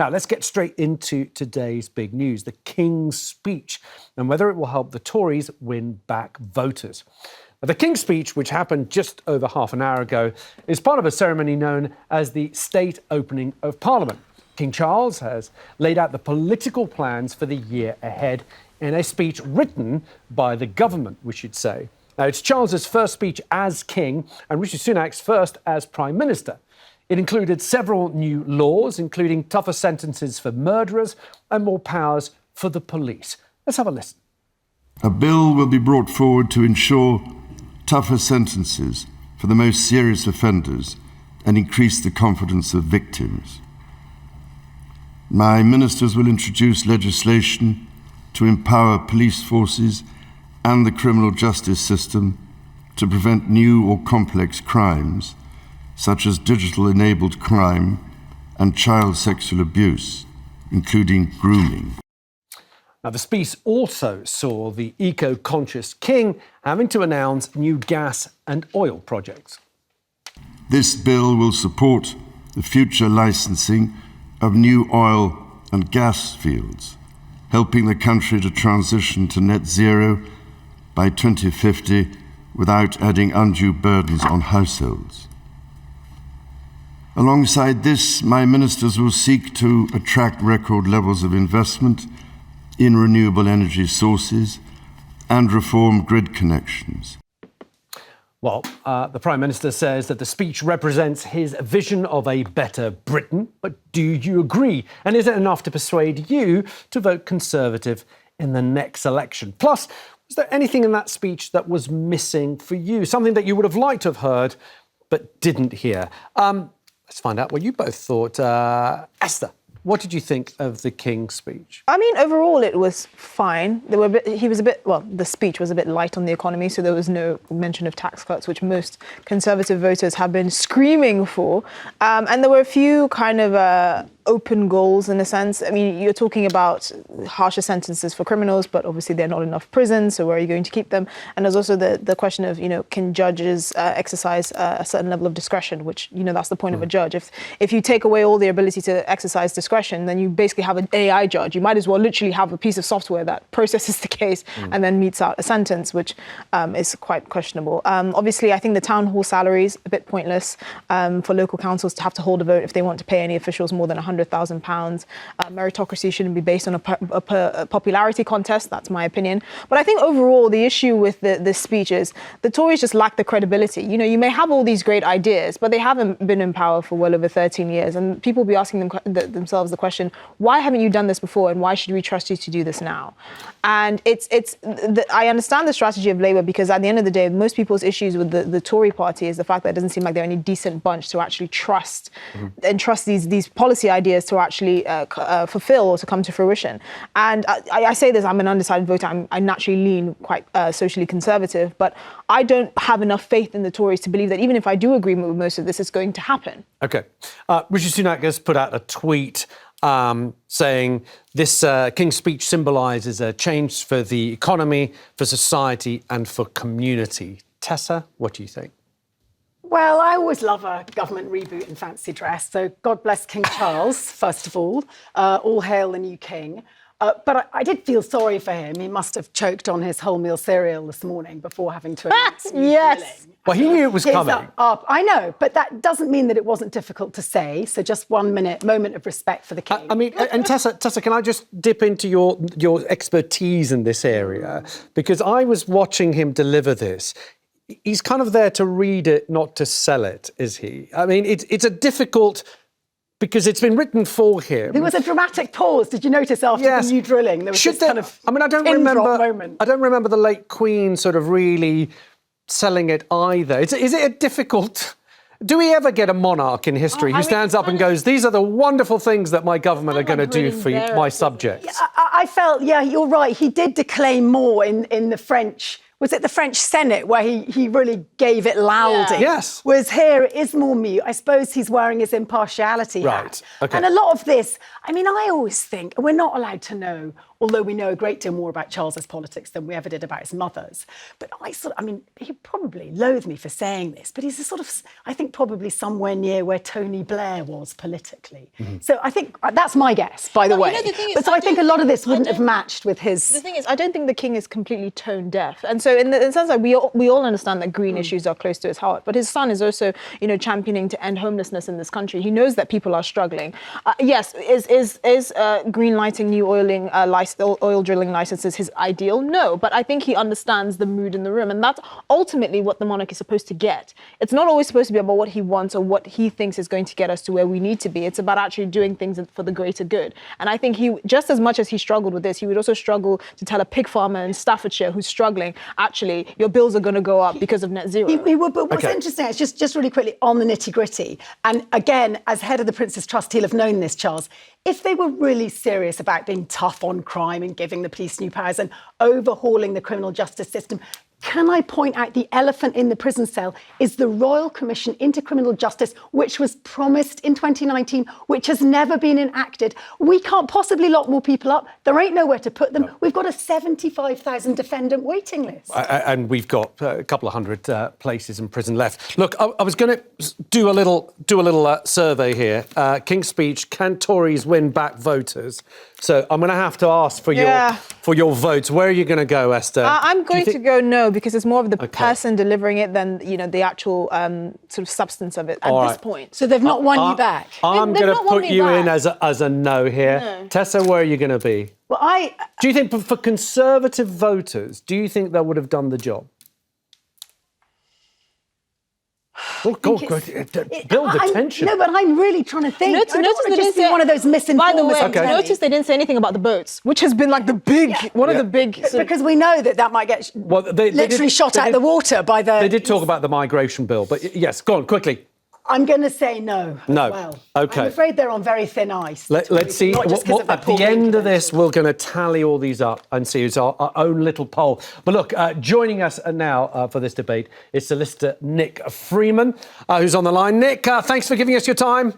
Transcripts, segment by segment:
Now, let's get straight into today's big news, the King's speech, and whether it will help the Tories win back voters. Now, the King's speech, which happened just over half an hour ago, is part of a ceremony known as the State Opening of Parliament. King Charles has laid out the political plans for the year ahead in a speech written by the government, we should say. Now, it's Charles's first speech as king and Rishi Sunak's first as Prime Minister. It included several new laws, including tougher sentences for murderers and more powers for the police. Let's have a listen. A bill will be brought forward to ensure tougher sentences for the most serious offenders and increase the confidence of victims. My ministers will introduce legislation to empower police forces and the criminal justice system to prevent new or complex crimes, such as digital-enabled crime and child sexual abuse, including grooming. Now, the speech also saw the eco-conscious king having to announce new gas and oil projects. This bill will support the future licensing of new oil and gas fields, helping the country to transition to net zero by 2050 without adding undue burdens on households. Alongside this, my ministers will seek to attract record levels of investment in renewable energy sources and reform grid connections. Well, the Prime Minister says that the speech represents his vision of a better Britain. But do you agree? And is it enough to persuade you to vote Conservative in the next election? Plus, was there anything in that speech that was missing for you? Something that you would have liked to have heard but didn't hear? Let's find out what you both thought. Esther, what did you think of the King's speech? I mean, overall, it was fine. The speech was a bit light on the economy, so there was no mention of tax cuts, which most Conservative voters have been screaming for. And there were a few kind of open goals, in a sense. I mean, you're talking about harsher sentences for criminals, but obviously there are not enough prisons, so where are you going to keep them? And there's also the question of, can judges exercise a certain level of discretion, which, that's the point of a judge. If you take away all the ability to exercise discretion, then you basically have an AI judge. You might as well literally have a piece of software that processes the case and then metes out a sentence, which is quite questionable. Obviously, I think the town hall salary is a bit pointless for local councils to have to hold a vote if they want to pay any officials more than £100,000. Meritocracy shouldn't be based on a popularity contest. That's my opinion. But I think overall, the issue with this speech is the Tories just lack the credibility. You may have all these great ideas, but they haven't been in power for well over 13 years. And people will be asking themselves the question, why haven't you done this before? And why should we trust you to do this now? And I understand the strategy of Labour, because at the end of the day, most people's issues with the Tory party is the fact that it doesn't seem like they're any decent bunch to actually trust and trust these policy ideas to actually fulfill or to come to fruition. And I say this, I'm an undecided voter. I naturally lean quite socially conservative, but I don't have enough faith in the Tories to believe that even if I do agree with most of this, it's going to happen. OK. Rishi Sunak has put out a tweet saying this King's speech symbolises a change for the economy, for society and for community. Tessa, what do you think? Well, I always love a government reboot in fancy dress, so God bless King Charles, first of all. All hail the new king. But I did feel sorry for him. He must have choked on his wholemeal cereal this morning before having to announce yes. Well, he knew it was coming. I know, but that doesn't mean that it wasn't difficult to say. So just 1 moment of respect for the king. I mean, and Tessa, can I just dip into your expertise in this area? Because I was watching him deliver this. He's kind of there to read it, not to sell it, is he? I mean, it's a difficult... Because it's been written for him. There was a dramatic pause. Did you notice after the new drilling? There was this kind of I don't remember the late Queen sort of really selling it either. Is it a difficult... Do we ever get a monarch in history who stands up and goes, these are the wonderful things that my government are going to do for my subjects? I felt, you're right. He did declaim more in the French was it the French Senate where he really gave it loudly? Yeah. Yes. Whereas here it is more mute. I suppose he's wearing his impartiality hat. Right, okay. And a lot of this, I mean, I always think, we're not allowed to know, although we know a great deal more about Charles's politics than we ever did about his mother's. But I mean, he probably loathed me for saying this, but he's a sort of, I think, probably somewhere near where Tony Blair was politically. So I think that's my guess, by the way. You know, the thing is, but so I think a lot of this wouldn't have matched with his... The thing is, I don't think the king is completely tone deaf. And so in the sense that we all understand that green issues are close to his heart, but his son is also, you know, championing to end homelessness in this country. He knows that people are struggling. Yes, is green lighting, new oil drilling licenses his ideal? No, but I think he understands the mood in the room, and that's ultimately what the monarch is supposed to get. It's not always supposed to be about what he wants or what he thinks is going to get us to where we need to be. It's about actually doing things for the greater good. And I think he, just as much as he struggled with this, he would also struggle to tell a pig farmer in Staffordshire who's struggling, actually, your bills are going to go up because of net zero. He would, but what's interesting is just really quickly on the nitty gritty. And again, as head of the Prince's Trust, he'll have known this, Charles. If they were really serious about being tough on crime and giving the police new powers and overhauling the criminal justice system, can I point out the elephant in the prison cell is the Royal Commission into Criminal Justice, which was promised in 2019, which has never been enacted. We can't possibly lock more people up. There ain't nowhere to put them. No. We've got a 75,000 defendant waiting list. And we've got a couple of hundred places in prison left. Look, I was going to do a little survey here. King's Speech, can Tories win back voters? So I'm going to have to ask for your votes. Where are you going to go, Esther? I'm going to go no, because it's more of the person delivering it than, you know, the actual sort of substance of it at this point. So they've not won you back? I'm going to put you in as a no here. No. Tessa, where are you going to be? Well, do you think for Conservative voters, do you think they would have done the job? Oh, God, build the tension. No, but I'm really trying to think. Notice I don't want to just be one of those misinformers. By the way, notice they didn't say anything about the boats, which has been like the big, one of the big... Because we know that might get literally shot out of the water by the... They did talk about the migration bill, but yes, go on, quickly. I'm going to say no. No. Well, OK. I'm afraid they're on very thin ice. Let's see. At the end of this, we're going to tally all these up and see. It's our own little poll. But look, joining us now for this debate is Solicitor Nick Freeman, who's on the line. Nick, thanks for giving us your time.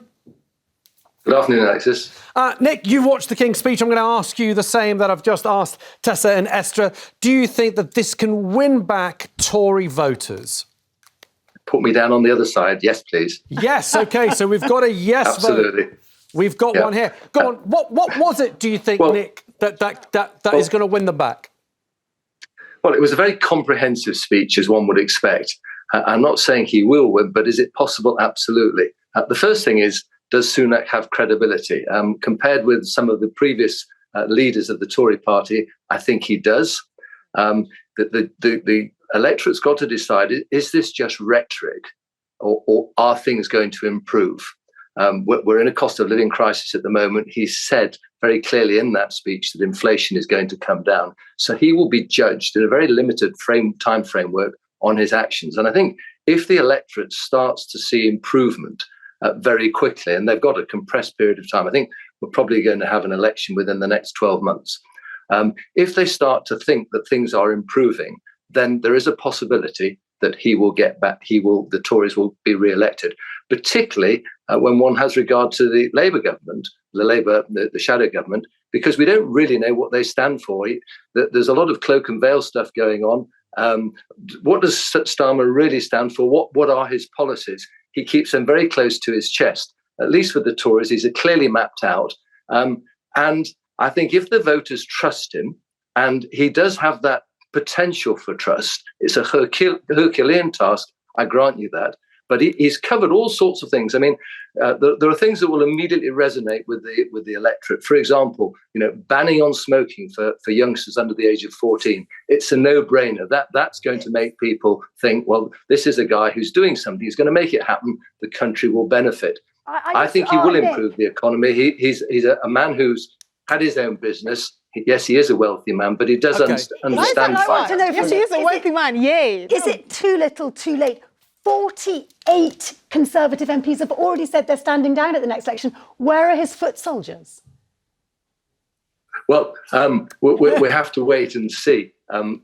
Good afternoon, Alexis. Nick, you've watched the King's Speech. I'm going to ask you the same that I've just asked Tessa and Esther. Do you think that this can win back Tory voters? Put me down on the other side. Yes, please. Yes. OK. So we've got a yes Absolutely. vote. We've got one here. Go on. What was it, do you think, Nick, that is going to win them back? Well, it was a very comprehensive speech, as one would expect. I'm not saying he will win, but is it possible? Absolutely. The first thing is, does Sunak have credibility? Compared with some of the previous leaders of the Tory party, I think he does. The electorate's got to decide, is this just rhetoric or are things going to improve? We're in a cost of living crisis at the moment. He said very clearly in that speech that inflation is going to come down. So he will be judged in a very limited time framework on his actions. And I think if the electorate starts to see improvement very quickly, and they've got a compressed period of time, I think we're probably going to have an election within the next 12 months. If they start to think that things are improving, then there is a possibility that he will get back. The Tories will be re-elected, particularly when one has regard to the Labour government, the shadow government, because we don't really know what they stand for. There's a lot of cloak and veil stuff going on. What does Starmer really stand for? What are his policies? He keeps them very close to his chest. At least with the Tories, these are clearly mapped out. And I think if the voters trust him, and he does have that potential for trust, it's a Herculean task, I grant you that, but he's covered all sorts of things. I mean, there are things that will immediately resonate with the electorate. For example, banning on smoking for youngsters under the age of 14. It's a no-brainer. That's going to make people think, well, this is a guy who's doing something. He's going to make it happen. The country will benefit. I think he will improve the economy. He's a man who's had his own business. Yes, he is a wealthy man, but he does understand finance. Yes, he is a wealthy man. Yay. Is it too little, too late? 48 Conservative MPs have already said they're standing down at the next election. Where are his foot soldiers? Well, we have to wait and see.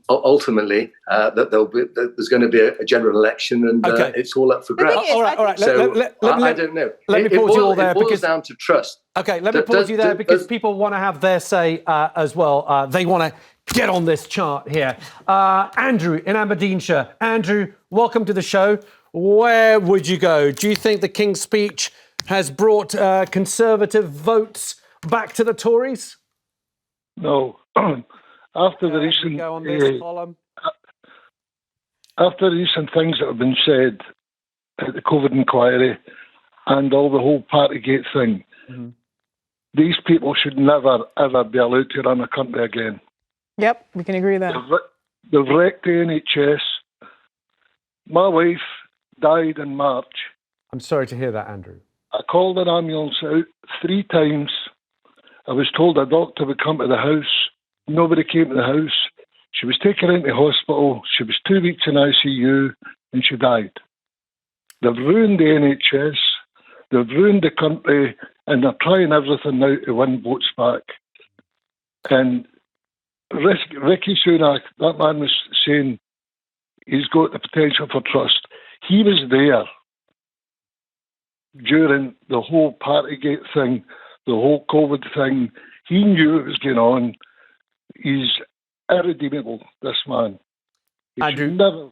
ultimately that there's going to be a general election, and it's all up for grabs. All right. So I don't know. Let me pause you all there it boils because down to trust. Okay, let me pause you there because people want to have their say as well. They want to get on this chart here. Andrew in Aberdeenshire. Andrew, welcome to the show. Where would you go? Do you think the King's speech has brought Conservative votes back to the Tories? No. After the recent go on this column. After recent things that have been said at the COVID inquiry and all the whole Partygate thing, these people should never, ever be allowed to run a country again. Yep, we can agree with that. They've wrecked the NHS. My wife died in March. I'm sorry to hear that, Andrew. I called an ambulance out 3 times. I was told a doctor would come to the house. Nobody came to the house. She was taken into hospital. She was 2 weeks in ICU and she died. They've ruined the NHS. They've ruined the country and they're trying everything now to win votes back. And Rishi Sunak, that man was saying he's got the potential for trust. He was there during the whole Partygate thing, the whole COVID thing. He knew it was going on. He's irredeemable, this man. He Andrew, should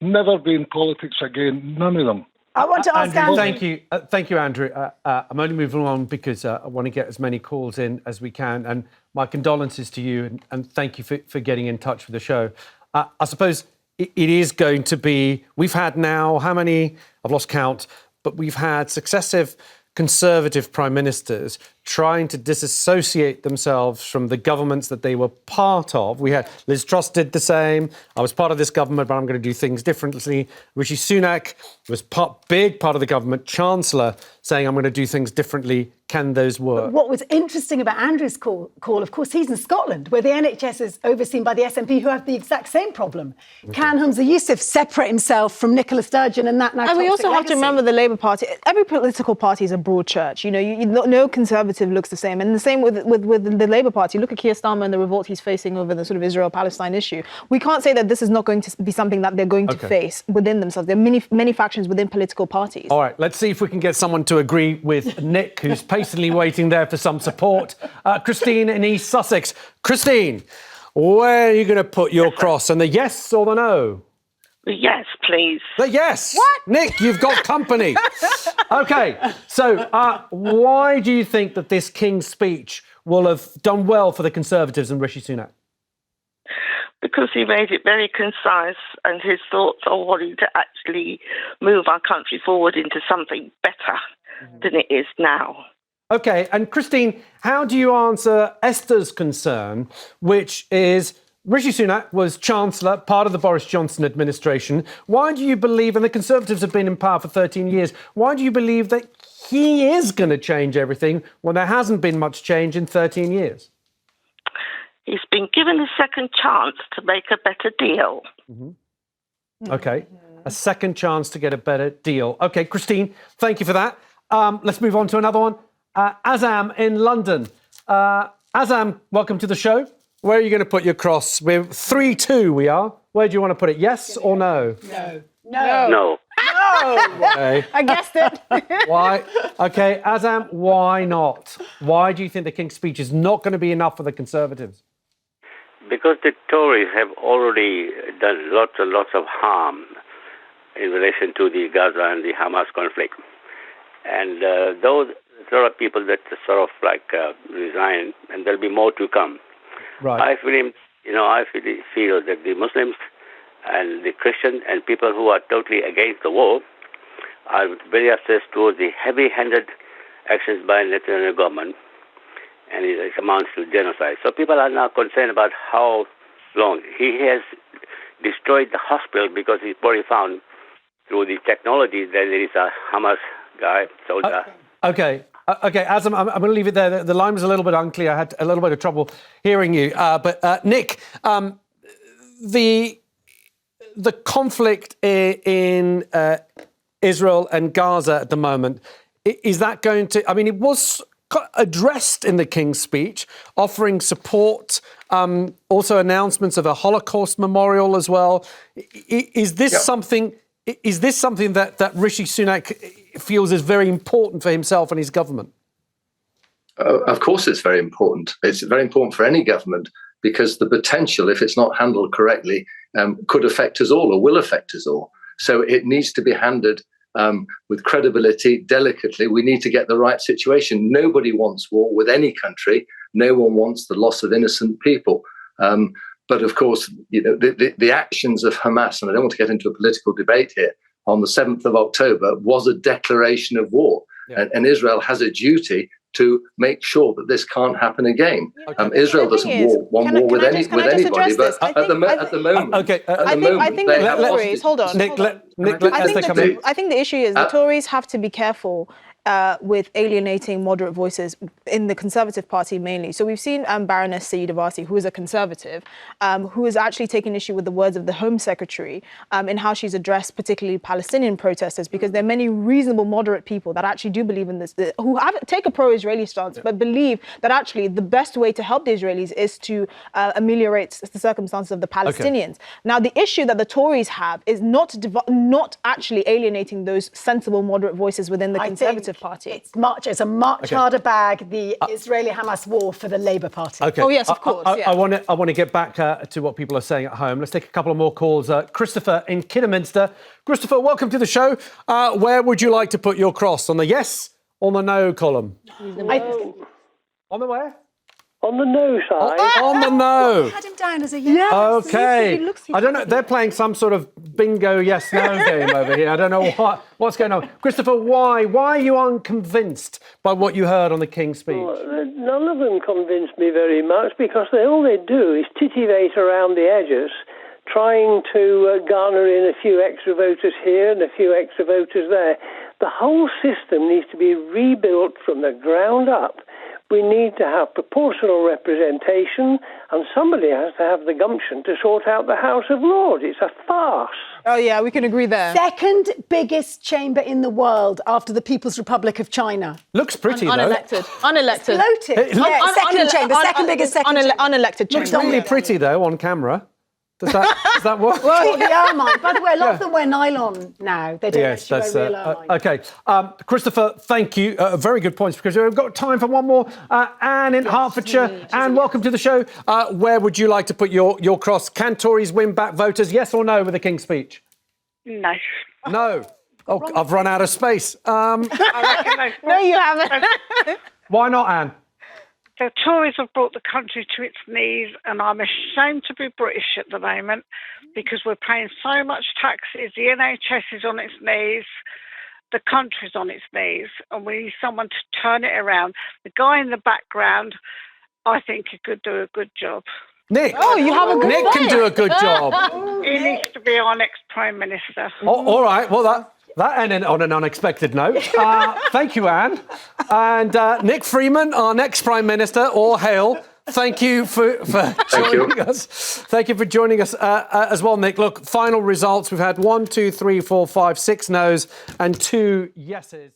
never be in politics again. None of them. I want to ask Andrew. Thank you, Andrew. I'm only moving on because I want to get as many calls in as we can. And my condolences to you and thank you for getting in touch with the show. I suppose it is going to be, we've had now, how many? I've lost count, but we've had successive Conservative prime ministers trying to disassociate themselves from the governments that they were part of. We had Liz Truss did the same. I was part of this government, but I'm going to do things differently. Rishi Sunak was big part of the government, Chancellor, saying I'm going to do things differently. Can those work? What was interesting about Andrew's call, of course, he's in Scotland, where the NHS is overseen by the SNP, who have the exact same problem. Okay. Can Humza Yousaf separate himself from Nicola Sturgeon and that now? And we also have to remember the Labour Party. Every political party is a broad church. You know, no Conservative looks the same. And the same with the Labour Party. Look at Keir Starmer and the revolt he's facing over the sort of Israel-Palestine issue. We can't say that this is not going to be something that they're going to face within themselves. There are many factions within political parties. All right, let's see if we can get someone to agree with Nick, who's patiently waiting there for some support. Christine in East Sussex. Christine, where are you going to put your cross? And the yes or the no? Yes, please. The yes. What? Nick, you've got company. OK, so why do you think that this King's speech will have done well for the Conservatives and Rishi Sunak? Because he made it very concise and his thoughts are wanting to actually move our country forward into something better than it is now. OK, and Christine, how do you answer Esther's concern, which is Rishi Sunak was Chancellor, part of the Boris Johnson administration. Why do you believe, and the Conservatives have been in power for 13 years, why do you believe that he is going to change everything when there hasn't been much change in 13 years? He's been given a second chance to make a better deal. OK, a second chance to get a better deal. OK, Christine, thank you for that. Let's move on to another one. Azam in London. Azam, welcome to the show. Where are you going to put your cross? We're 3-2, we are. Where do you want to put it? Yes or no? No. Okay. I guessed it. Why? OK, Azam, why not? Why do you think the King's speech is not going to be enough for the Conservatives? Because the Tories have already done lots and lots of harm in relation to the Gaza and the Hamas conflict. And those there are people that sort of resign, and there'll be more to come. Right. I feel that the Muslims and the Christians and people who are totally against the war are very upset towards the heavy-handed actions by the Netanyahu government, and it amounts to genocide. So people are now concerned about how long. He has destroyed the hospital because he's probably found through the technology that there is a Hamas guy, soldier. OK, Azam, I'm going to leave it there. The line was a little bit unclear. I had a little bit of trouble hearing you. But Nick, the conflict in Israel and Gaza at the moment, is that going to... I mean, it was addressed in the King's Speech, offering support, also announcements of a Holocaust memorial as well. Is this something? Is this something that Rishi Sunak feels is very important for himself and his government? Of course, it's very important. It's very important for any government because the potential, if it's not handled correctly, could affect us all or will affect us all. So it needs to be handled with credibility, delicately. We need to get the right situation. Nobody wants war with any country. No one wants the loss of innocent people. But of course, the actions of Hamas, and I don't want to get into a political debate here, on the 7th of October was a declaration of war. Yeah. And Israel has a duty to make sure that this can't happen again. Okay. Israel doesn't want war with anybody, but at the moment, I think the Tories. Hold on. I think the issue is the Tories have to be careful with alienating moderate voices in the Conservative Party mainly. So we've seen Baroness Sayyidabaty, who is a Conservative, who has actually taken issue with the words of the Home Secretary in how she's addressed particularly Palestinian protesters, because there are many reasonable moderate people that actually do believe in this, who take a pro-Israeli stance, but believe that actually the best way to help the Israelis is to ameliorate the circumstances of the Palestinians. Okay. Now, the issue that the Tories have is not actually alienating those sensible moderate voices within the Conservative Party. It's a much harder bag, the Israeli-Hamas war, for the Labour Party. Okay. Oh, yes, of course. I want to get back to what people are saying at home. Let's take a couple of more calls. Christopher in Kidderminster. Christopher, welcome to the show. Where would you like to put your cross? On the yes or the no column? On the where? On the no side. On the no. I had him down as a yes. Okay. I don't know. They're playing some sort of bingo yes-no game over here. I don't know what's going on. Christopher, why are you unconvinced by what you heard on the King's Speech? Well, none of them convinced me very much because all they do is titivate around the edges, trying to garner in a few extra voters here and a few extra voters there. The whole system needs to be rebuilt from the ground up. We need to have proportional representation, and somebody has to have the gumption to sort out the House of Lords. It's a farce. Oh, yeah, we can agree there. Second biggest chamber in the world after the People's Republic of China. Looks pretty, unelected. though. Unelected. Floating. Second chamber, second biggest second chamber. Unelected chamber. Looks really pretty, though, on camera. Does that work? Well, the ermine. By the way, a lot of them wear nylon now. They don't actually wear real ermine. Okay. Christopher, thank you. Very good points, because we've got time for one more. Anne in Hertfordshire. Anne, welcome to the show. Where would you like to put your cross? Can Tories win back voters, yes or no, with the King's Speech? No. No. Oh, I've run out of space. No, you haven't. Why not, Anne? The Tories have brought the country to its knees, and I'm ashamed to be British at the moment because we're paying so much taxes. The NHS is on its knees, the country's on its knees, and we need someone to turn it around. The guy in the background, I think he could do a good job. Nick. Oh, you have a good Nick can do a good job. He needs to be our next Prime Minister. Oh, all right. Well, that ended on an unexpected note. Thank you, Anne. And Nick Freeman, our next Prime Minister, all hail. Thank you for joining us. Thank you for joining us as well, Nick. Look, final results. We've had 1, 2, 3, 4, 5, 6 no's and 2 yeses.